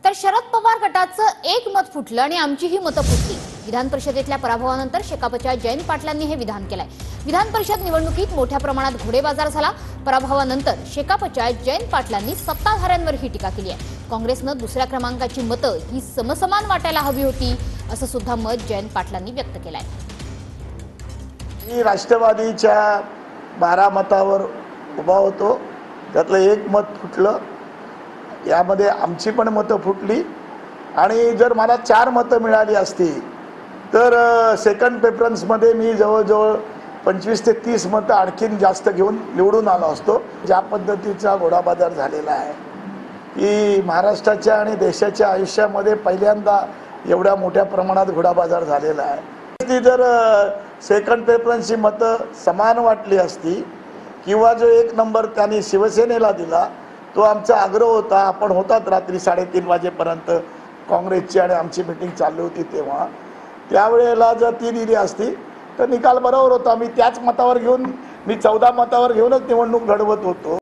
तर शरद पवार गटाचं एक मत फुटलं आणि आमची ही मतं फुटली। विधान परिषदेतल्या पराभवानंतर शेकापच्या जयंत पाटलांनी हे विधान केलंय। विधान परिषद निवडणुकीत मोठ्या प्रमाणात घोडेबाजार झाला। पराभवानंतर शेकापच्या जयंत पाटलांनी सत्ताधाऱ्यांवर ही टीका केली आहे। काँग्रेसनं दुसऱ्या क्रमांकाची मतं ही समसमान वाटायला हवी होती असं सुद्धा मत जयंत पाटलांनी व्यक्त केलंय। मी राष्ट्रवादीच्या 12 मतावर उभा होतो, त्यातलं एक मत फुटलं। यामध्ये आमची पण मतं फुटली आणि जर मला 4 मतं मिळाली असती तर सेकंड प्रेफरन्समध्ये मी जवळजवळ 25 ते 30 मतं आणखीन जास्त घेऊन निवडून आलो असतो। ज्या पद्धतीचा घोडाबाजार झालेला आहे की महाराष्ट्राच्या आणि देशाच्या आयुष्यामध्ये पहिल्यांदा एवढ्या मोठ्या प्रमाणात घोडाबाजार झालेला आहे। ती जर सेकंड प्रेफरन्सची मतं समान वाटली असती किंवा जो 1 नंबर त्यांनी शिवसेनेला दिला तो आमचा आग्रह होता। आपण होतात रात्री 3:30 वाजेपर्यंत काँग्रेसची आणि आमची मीटिंग चालू होती तेव्हा, त्यावेळेला जर ती दिली असती तर निकाल बरोबर होता। मी त्याच मतावर घेऊन 14 मतावर घेऊनच निवडणूक लढवत होतो।